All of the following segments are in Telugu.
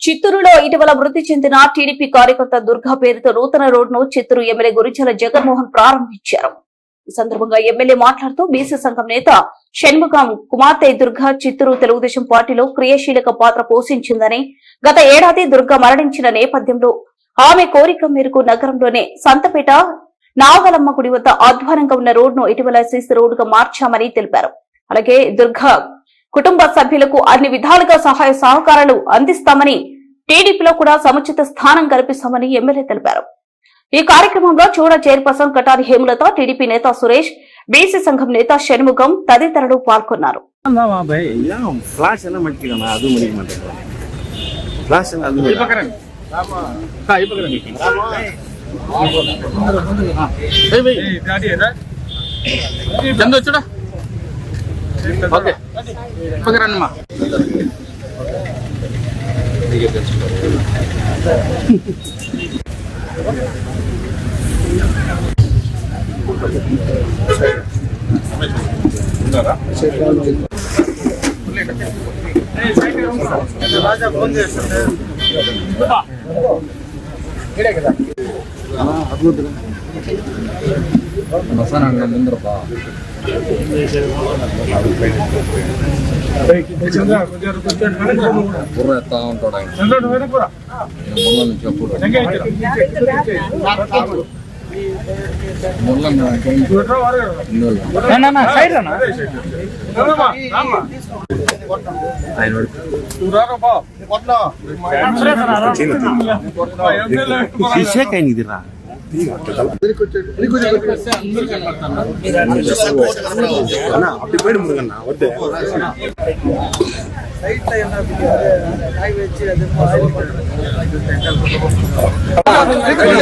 చిత్తూరులో ఇటీవల మృతి చెందిన టీడీపీ కార్యకర్త దుర్గా పేరుతో నూతన రోడ్డును చిత్తూరు ఎమ్మెల్యే గురించాల జగన్మోహన్ ప్రారంభించారు. ఈ సందర్భంగా ఎమ్మెల్యే మాట్లాడుతూ బీసీ సంఘం నేత షణ్ముఖం కుమార్తె దుర్గా చిత్తూరు తెలుగుదేశం పార్టీలో క్రియాశీలక పాత్ర పోషించిందని, గత ఏడాది దుర్గా మరణించిన నేపథ్యంలో ఆమె కోరిక మేరకు నగరంలోనే సంతపేట నాగలమ్మ గుడి వద్ద ఆధ్వర్యంగా ఉన్న రోడ్డును ఇటీవల సీసీ రోడ్డుగా మార్చామని తెలిపారు. అలాగే దుర్గా కుటుంబ సభ్యులకు అన్ని విధాలుగా సహాయ సహకారాలు అందిస్తామని, టీడీపీలో కూడా సముచిత స్థానం కల్పిస్తామని ఎమ్మెల్యే తెలిపారు. ఈ కార్యక్రమంలో చూడ చైర్పర్సన్ కటారి హేమలత, టీడీపీ నేత సురేష్, బీసీ సంఘం నేత షణ్ముఖం తదితరులు పాల్గొన్నారు. ఓకే పక్కరమ్మా రాజా ఫోన్ చేస్తుండే ముందరపా బుర్ర ఎత్తా ఉంటాడు ఆయన அப்படி போயிடு முருகண்ணா ஒட்டு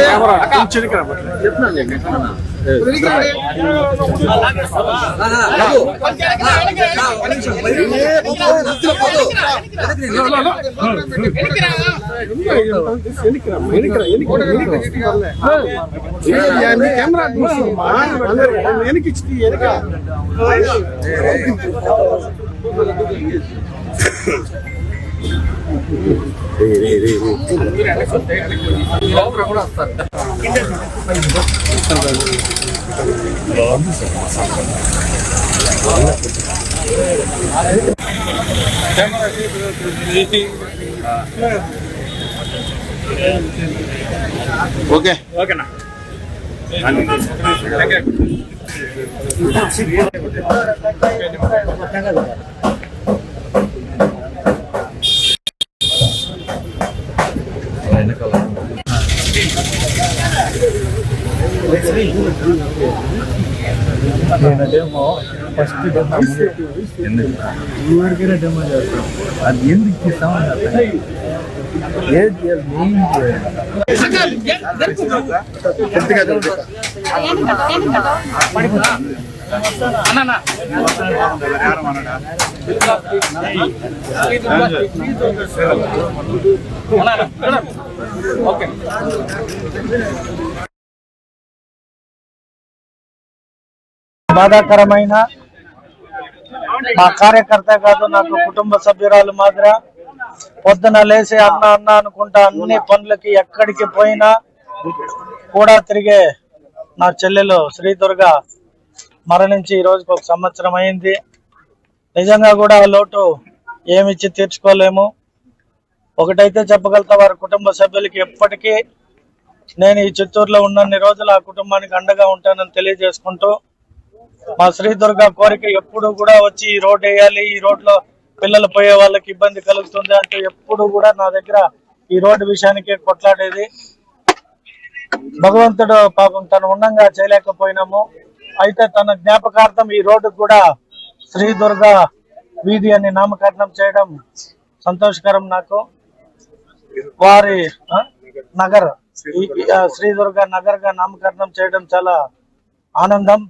கேமரா எனக்கு ఓకే ఓకేనా డెమో ఫస్ట్ ఊరికైనా డెమో చేస్తాం. అది ఎందుకు ఇస్తామని ఓకే బాధాకరమైన మా కార్యకర్త కాదు, నాకు కుటుంబ సభ్యురాలు మాదిర. పొద్దున లేసి అన్న అన్న అనుకుంటా అన్ని పనులకి ఎక్కడికి పోయినా కూడా తిరిగే నా చెల్లెలు శ్రీ దుర్గా మరణించి ఈ రోజుకి 1 సంవత్సరం అయింది. నిజంగా కూడా ఆ లోటు ఏమిచ్చి తీర్చుకోలేము. ఒకటైతే చెప్పగలుగుతా, వారి కుటుంబ సభ్యులకి ఎప్పటికీ నేను ఈ చిత్తూరులో ఉన్నన్ని రోజులు ఆ కుటుంబానికి అండగా ఉంటానని తెలియజేసుకుంటూ, మా శ్రీ దుర్గా కోరిక ఎప్పుడు కూడా వచ్చి ఈ రోడ్ వేయాలి, ఈ రోడ్లో పిల్లలు పోయే వాళ్ళకి ఇబ్బంది కలుగుతుంది అంటూ ఎప్పుడు కూడా నా దగ్గర ఈ రోడ్డు విషయానికి కొట్లాడేది. భగవంతుడు పాపం తను ఉండంగా చేయలేకపోయినాము. అయితే తన జ్ఞాపకార్థం ఈ రోడ్డు కూడా శ్రీ దుర్గా వీధి అని నామకరణం చేయడం సంతోషకరం. నాకు వారి నగర్ శ్రీ దుర్గా నగర్ గా నామకరణం చేయడం చాలా ఆనందం.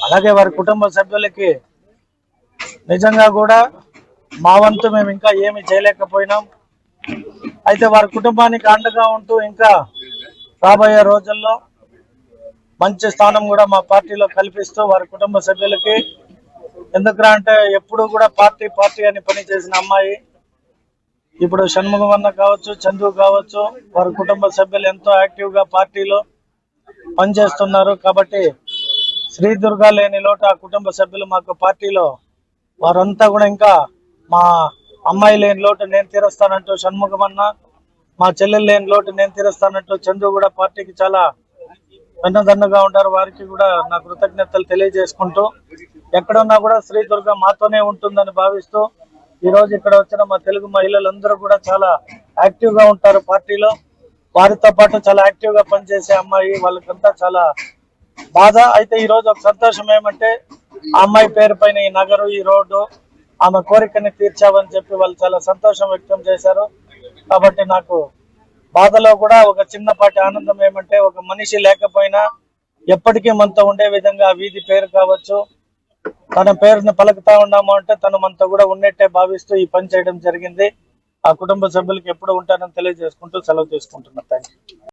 అలాగే వారి కుటుంబ సభ్యులకి నిజంగా కూడా మా వంతు మేము ఇంకా ఏమి చేయలేకపోయినాం. అయితే వారి కుటుంబానికి అండగా ఉంటూ ఇంకా రాబోయే రోజుల్లో మంచి స్థానం కూడా మా పార్టీలో కల్పిస్తూ వారి కుటుంబ సభ్యులకి, ఎందుకంటే ఎప్పుడు కూడా పార్టీ పార్టీ అని పనిచేసిన అమ్మాయి, ఇప్పుడు షణ్ముఖం అన్న కావచ్చు, చందు కావచ్చు, వారి కుటుంబ సభ్యులు ఎంతో యాక్టివ్ గా పార్టీలో పనిచేస్తున్నారు. కాబట్టి శ్రీ దుర్గా లేని లోటు ఆ కుటుంబ సభ్యులు మాకు పార్టీలో వారంతా కూడా ఇంకా మా అమ్మాయి లేని లోటు నేను తీరుస్తానంటూ షణ్ముఖం అన్న, మా చెల్లెలు లేని లోటు నేను తీరుస్తానంటూ చందు కూడా పార్టీకి చాలా వెన్నదన్నుగా ఉంటారు. వారికి కూడా నా కృతజ్ఞతలు తెలియజేసుకుంటూ ఎక్కడున్నా కూడా శ్రీ దుర్గా మాతోనే ఉంటుందని భావిస్తూ ఈ రోజు ఇక్కడ వచ్చిన మా తెలుగు మహిళలందరూ కూడా చాలా యాక్టివ్ గా ఉంటారు పార్టీలో. వారితో పాటు చాలా యాక్టివ్ గా పనిచేసే అమ్మాయి, వాళ్ళకంతా చాలా బాధ. అయితే ఈ రోజు ఒక సంతోషం ఏమంటే ఆ అమ్మాయి పేరు పైన ఈ నగరు, ఈ రోడ్డు ఆమె కోరికని తీర్చావని చెప్పి వాళ్ళు చాలా సంతోషం వ్యక్తం చేశారు. కాబట్టి నాకు బాధలో కూడా ఒక చిన్నపాటి ఆనందం ఏమంటే ఒక మనిషి లేకపోయినా ఎప్పటికీ మనతో ఉండే విధంగా ఆ వీధి పేరు కావచ్చు, తన పేరుని పలుకుతా ఉన్నాము అంటే తను మనతో కూడా ఉన్నట్టే భావిస్తూ ఈ పని చేయడం జరిగింది. ఆ కుటుంబ సభ్యులకి ఎప్పుడు ఉంటానని తెలియజేసుకుంటూ సెలవు తీసుకుంటున్నా. Thank you.